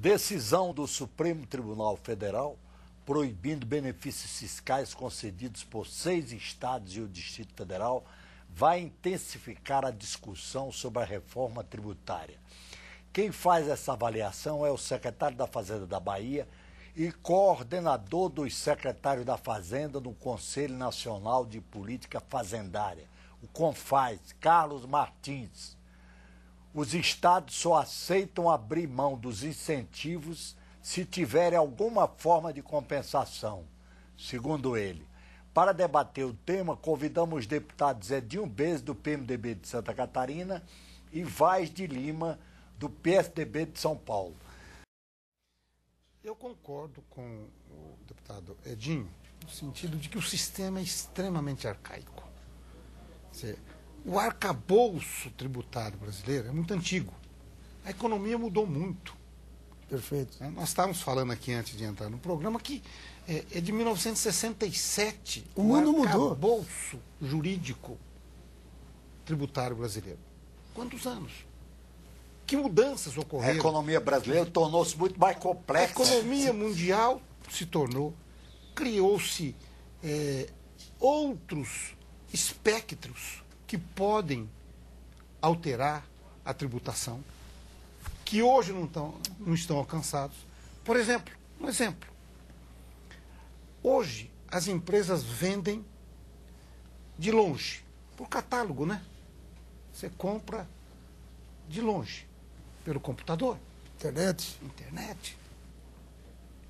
Decisão do Supremo Tribunal Federal proibindo benefícios fiscais concedidos por 6 estados e o Distrito Federal vai intensificar a discussão sobre a reforma tributária. Quem faz essa avaliação é o secretário da Fazenda da Bahia e coordenador dos secretários da Fazenda no Conselho Nacional de Política Fazendária, o CONFAS, Carlos Martins. Os estados só aceitam abrir mão dos incentivos se tiverem alguma forma de compensação, segundo ele. Para debater o tema, convidamos os deputados Edinho Bez, do PMDB de Santa Catarina, e Vaz de Lima, do PSDB de São Paulo. Eu concordo com o deputado Edinho, no sentido de que o sistema é extremamente arcaico. O arcabouço tributário brasileiro é muito antigo. A economia mudou muito. Perfeito. Nós estávamos falando aqui antes de entrar no programa que é de 1967 o mundo mudou. O arcabouço jurídico tributário brasileiro. Quantos anos? Que mudanças ocorreram? A economia brasileira tornou-se muito mais complexa. A economia mundial se tornou, criou-se outros espectros que podem alterar a tributação, que hoje não estão alcançados. Por exemplo, um exemplo. Hoje, as empresas vendem de longe, por catálogo, né? Você compra de longe, pelo computador. Internet.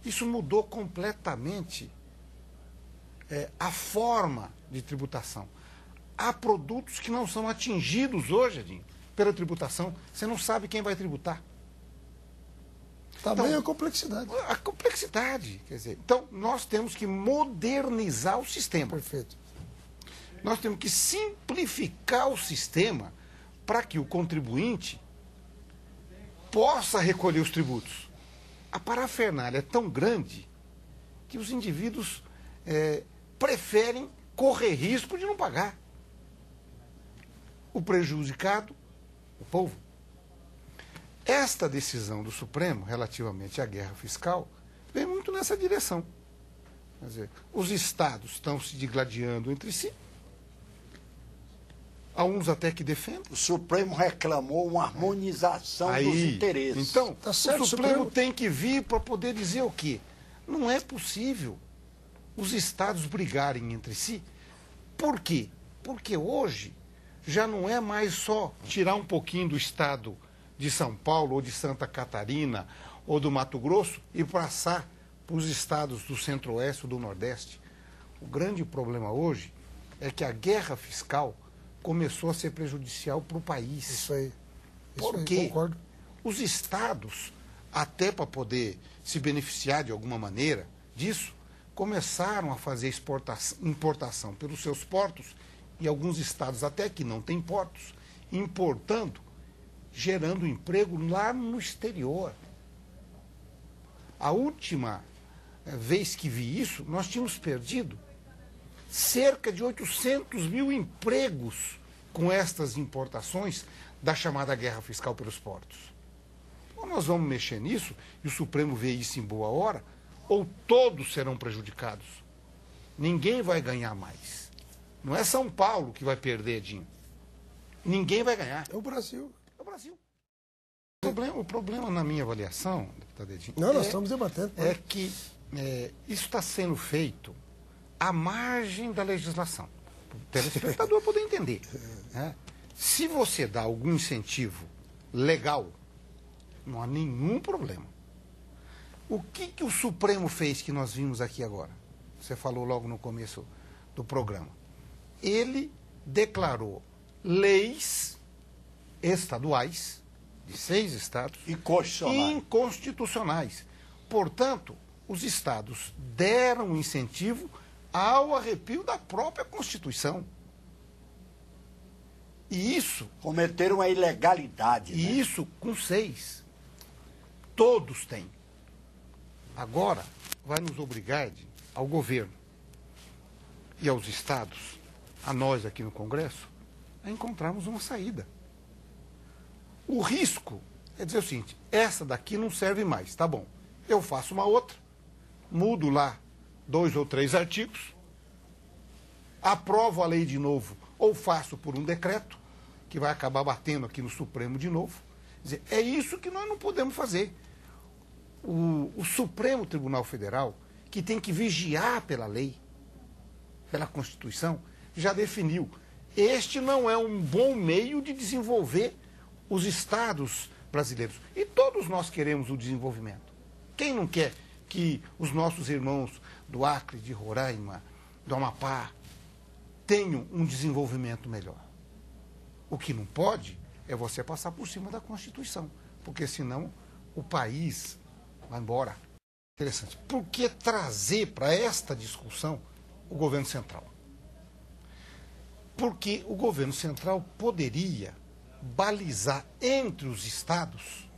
Isso mudou completamente a forma de tributação. Há produtos que não são atingidos hoje, Edinho, pela tributação. Você não sabe quem vai tributar. Tamanho a complexidade. A complexidade. Quer dizer, então, nós temos que modernizar o sistema. Perfeito. Nós temos que simplificar o sistema para que o contribuinte possa recolher os tributos. A parafernália é tão grande que os indivíduos preferem correr risco de não pagar. O prejudicado, o povo. Esta decisão do Supremo relativamente à guerra fiscal vem muito nessa direção. Quer dizer, os estados estão se digladiando entre si. Há uns até que defendem. O Supremo reclamou uma harmonização dos interesses. Então, Tá certo, o Supremo tem que vir para poder dizer o quê? Não é possível os estados brigarem entre si. Por quê? Porque hoje já não é mais só tirar um pouquinho do estado de São Paulo, ou de Santa Catarina, ou do Mato Grosso, e passar para os estados do Centro-Oeste ou do Nordeste. O grande problema hoje é que a guerra fiscal começou a ser prejudicial para o país. Isso aí. Por quê? Concordo. Os estados, até para poder se beneficiar de alguma maneira disso, começaram a fazer importação pelos seus portos, e alguns estados até que não têm portos, importando, gerando emprego lá no exterior. A última vez que vi isso, nós tínhamos perdido cerca de 800 mil empregos com estas importações da chamada guerra fiscal pelos portos. Ou nós vamos mexer nisso, e o Supremo vê isso em boa hora, ou todos serão prejudicados. Ninguém vai ganhar mais. Não é São Paulo que vai perder, Edinho. Ninguém vai ganhar. É o Brasil. É o Brasil. O problema na minha avaliação, deputado Edinho, Não, nós estamos debatendo. é que isso está sendo feito à margem da legislação. O telespectador poder entender. Né? Se você dá algum incentivo legal, não há nenhum problema. O que o Supremo fez que nós vimos aqui agora? Você falou logo no começo do programa. Ele declarou leis estaduais, de 6 estados, inconstitucionais. Portanto, os estados deram incentivo ao arrepio da própria Constituição. E isso... Cometeram uma ilegalidade. E isso com 6. Todos têm. Agora, vai nos obrigar ao governo e aos estados, a nós aqui no Congresso, a encontrarmos uma saída. O risco é dizer o seguinte, essa daqui não serve mais, tá bom. Eu faço uma outra, mudo lá 2 ou 3 artigos, aprovo a lei de novo, ou faço por um decreto, que vai acabar batendo aqui no Supremo de novo. Quer dizer, é isso que nós não podemos fazer. O Supremo Tribunal Federal, que tem que vigiar pela lei, pela Constituição, já definiu. Este não é um bom meio de desenvolver os estados brasileiros. E todos nós queremos o desenvolvimento. Quem não quer que os nossos irmãos do Acre, de Roraima, do Amapá, tenham um desenvolvimento melhor? O que não pode é você passar por cima da Constituição, porque senão o país vai embora. Interessante. Por que trazer para esta discussão o governo central? Porque o governo central poderia balizar entre os estados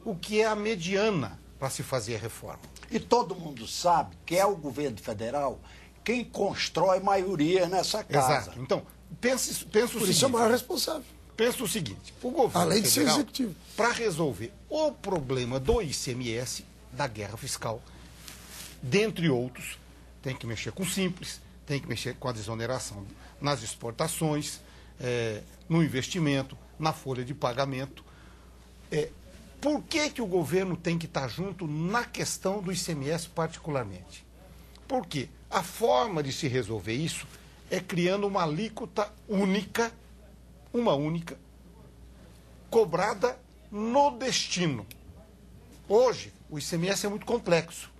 o que é a mediana para se fazer a reforma. E todo mundo sabe que é o governo federal quem constrói maioria nessa casa. Exato. Então, pensa o seguinte. Por isso é o maior responsável. Pensa o seguinte, o governo Além de ser federal, executivo, para resolver o problema do ICMS, da guerra fiscal, dentre outros, tem que mexer com o Simples, tem que mexer com a desoneração nas exportações, no investimento, na folha de pagamento. Por que o governo tem que estar junto na questão do ICMS particularmente? Porque a forma de se resolver isso é criando uma alíquota única, cobrada no destino. Hoje, o ICMS é muito complexo.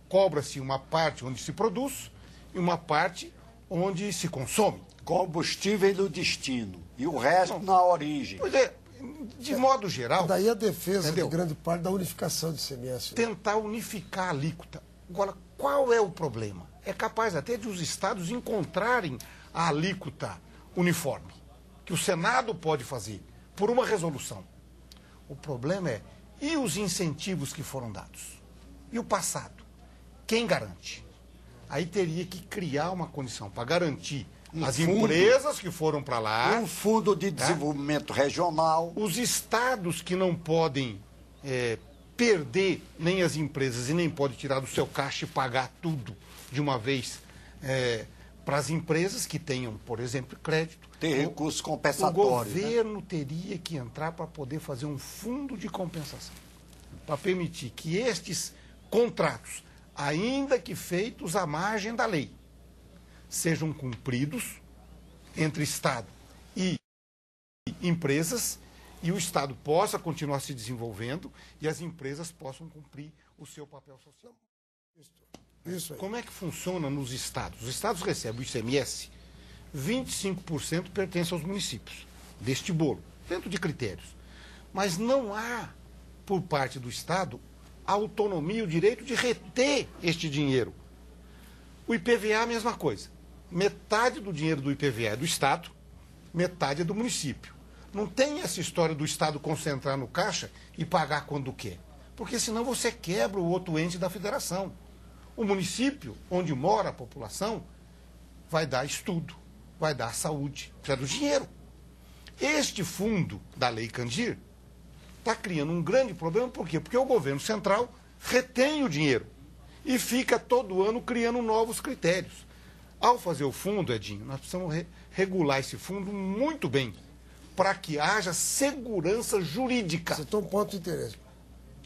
Cobra-se uma parte onde se produz e uma parte onde se consome. Combustível do destino e o resto na origem. Pois é, de modo geral... Daí a defesa entendeu? de grande parte da unificação do ICMS. Tentar unificar a alíquota. Agora, qual é o problema? É capaz até de os estados encontrarem a alíquota uniforme, que o Senado pode fazer por uma resolução. O problema é, e os incentivos que foram dados? E o passado? Quem garante? Aí teria que criar uma condição para garantir as empresas que foram para lá. Um fundo de desenvolvimento regional. Os estados que não podem perder nem as empresas e nem podem tirar do seu caixa e pagar tudo de uma vez para as empresas que tenham, por exemplo, crédito. Ter recursos compensatórios. O governo teria que entrar para poder fazer um fundo de compensação, para permitir que estes contratos, ainda que feitos à margem da lei, sejam cumpridos entre Estado e empresas, e o Estado possa continuar se desenvolvendo e as empresas possam cumprir o seu papel social. Isso aí. Como é que funciona nos estados? Os estados recebem o ICMS, 25% pertence aos municípios, deste bolo, dentro de critérios. Mas não há, por parte do Estado, a autonomia, o direito de reter este dinheiro. O IPVA é a mesma coisa. Metade do dinheiro do IPVA é do Estado, metade é do município. Não tem essa história do Estado concentrar no caixa e pagar quando quer. Porque senão você quebra o outro ente da federação. O município, onde mora a população, vai dar estudo, vai dar saúde, precisa do dinheiro. Este fundo da Lei Candir está criando um grande problema, por quê? Porque o governo central retém o dinheiro e fica todo ano criando novos critérios. Ao fazer o fundo, Edinho, nós precisamos regular esse fundo muito bem, para que haja segurança jurídica. Você tem um ponto de interesse.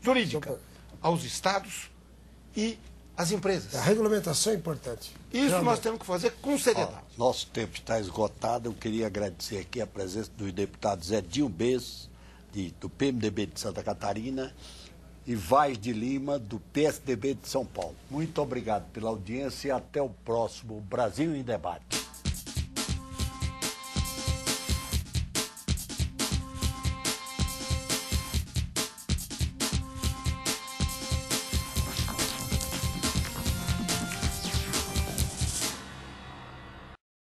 Jurídica aos estados e às empresas. A regulamentação é importante. Isso Realmente. nós temos que fazer com seriedade. Nosso tempo está esgotado. Eu queria agradecer aqui a presença dos deputados Edinho Bez, do PMDB de Santa Catarina, e Vaz de Lima, do PSDB de São Paulo. Muito obrigado pela audiência e até o próximo Brasil em Debate.